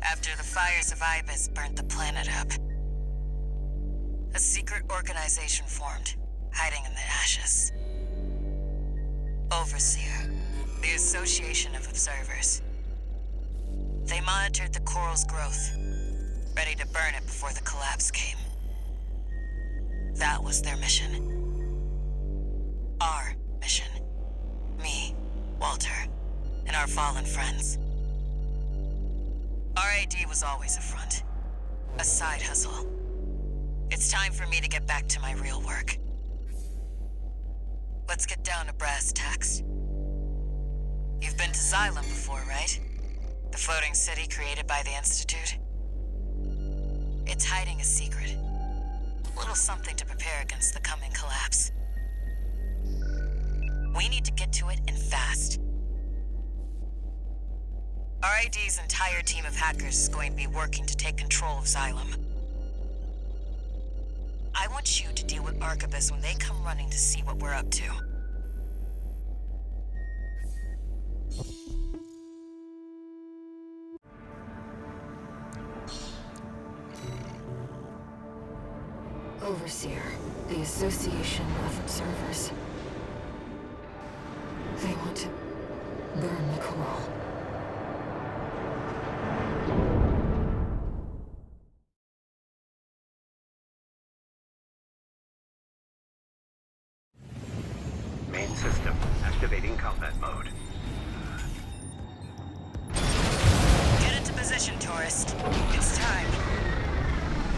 After the fires of Ibis burnt the planet up, a secret organization formed, hiding in the ashes. Overseer, the Association of Observers. They monitored the coral's growth, ready to burn it before the collapse came. That was their mission. Our mission. Me, Walter, and our fallen friends. RAD was always a front. A side hustle. It's time for me to get back to my real work. Let's get down to brass tacks. You've been to Xylem before, right? The floating city created by the Institute? It's hiding a secret. A little something to prepare against the coming collapse. We need to get to it, and fast. RAD's entire team of hackers is going to be working to take control of Xylem. I want you to deal with Arquebus when they come running to see what we're up to. Overseer, the Association of Observers. They want to burn the coral. Main system activating combat mode. Get into position, tourist. It's time.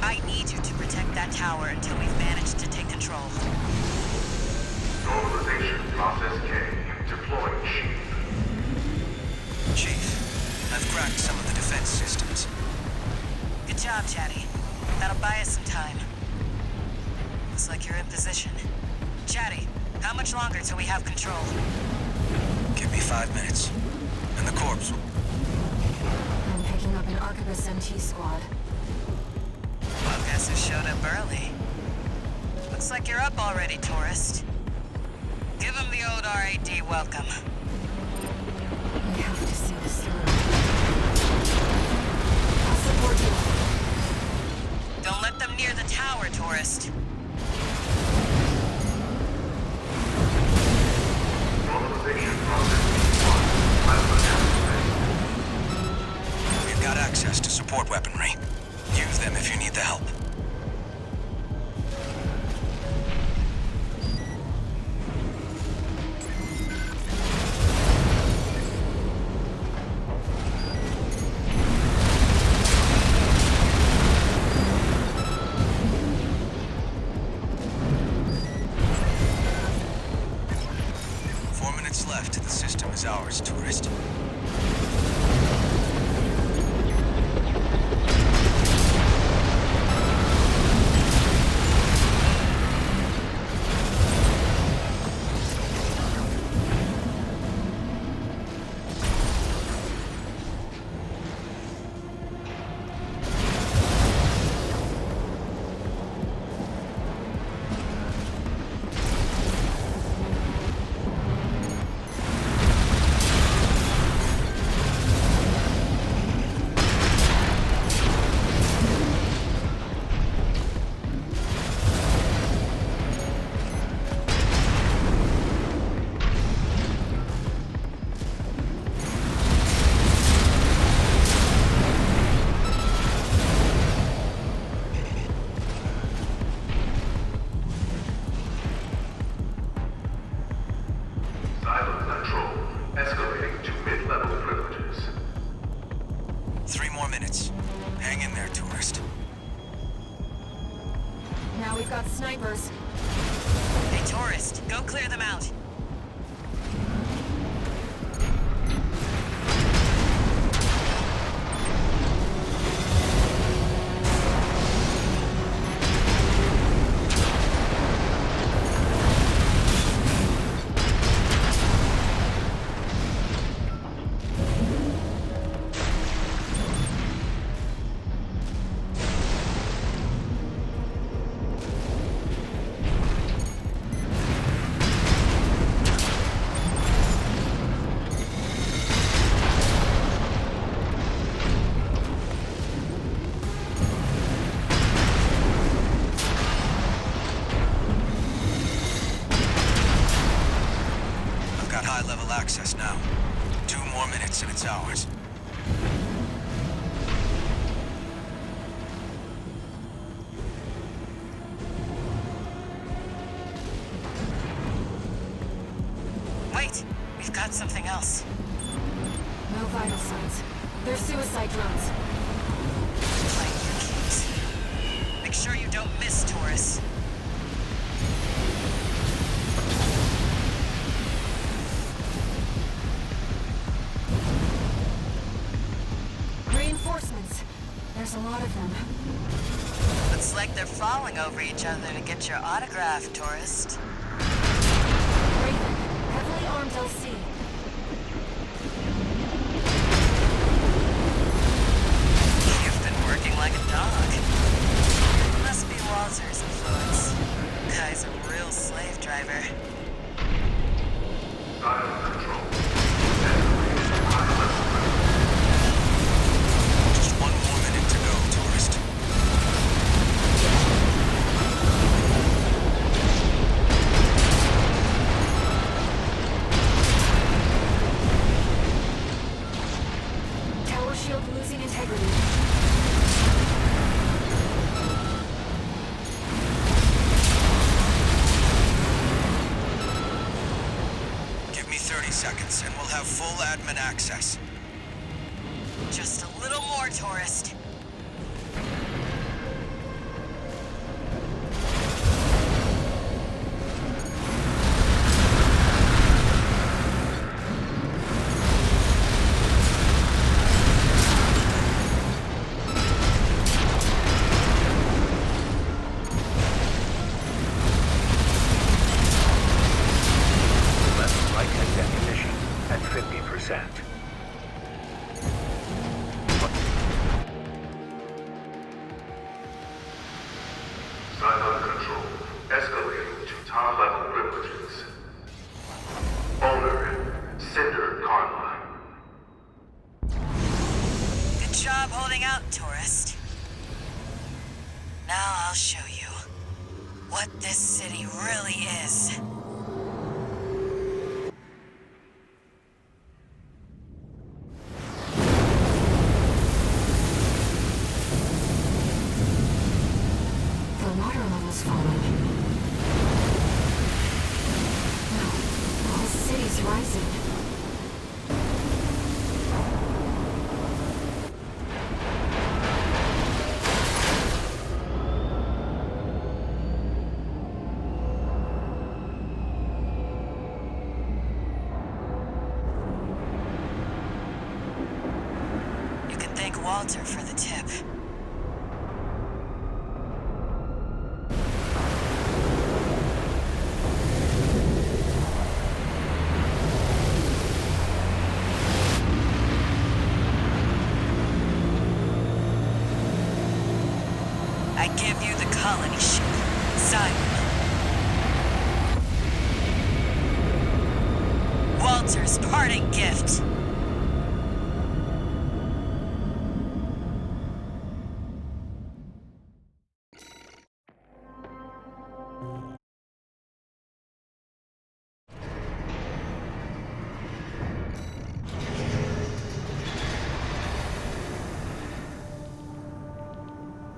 I need you to protect that tower until we've managed to take control. Normalization process K. Deploying Chief. Chief, I've cracked some of the defense systems. Good job, Chatty. That'll buy us some time. Looks like you're in position. Chatty, how much longer till we have control? Give me 5 minutes, and the corpse will... I'm picking up an Arquebus MT squad. Well, guess who showed up early? Looks like you're up already, tourist. Give him the old RAD welcome. We have to see this through. I'll support you. Don't let them near the tower, tourist. Normalization process B1. We've got access to support weaponry. Use them if you need the help. Left. The system is ours, tourist. We've got snipers. Hey, tourist, go clear them out. access now. 2 more minutes and it's ours. Wait, we've got something else. No vital signs. They're suicide drones. Playing your games. Make sure you don't miss, Taurus. Reinforcements. There's a lot of them. Looks like they're falling over each other to get your autograph, tourist. Raven, heavily armed LC. You've been working like a dog. Must be Walter's influence. Guy's a real slave driver. Dial control. Escalating to high level privilege. Just 1 more minute to go, tourist. Tower shield losing integrity. Give me 30 seconds and we'll have full admin access. Just a little more, tourist. Left right hand ammunition at 50%. Cylon control. Escalating to top level privileges. Owner, Cinder Karma. Good job holding out, tourist. Now I'll show you what this city really is. The water level's falling. No, the whole city's rising. You can thank Walter for the tip. I give you the colony ship, Simon. Walter's parting gift.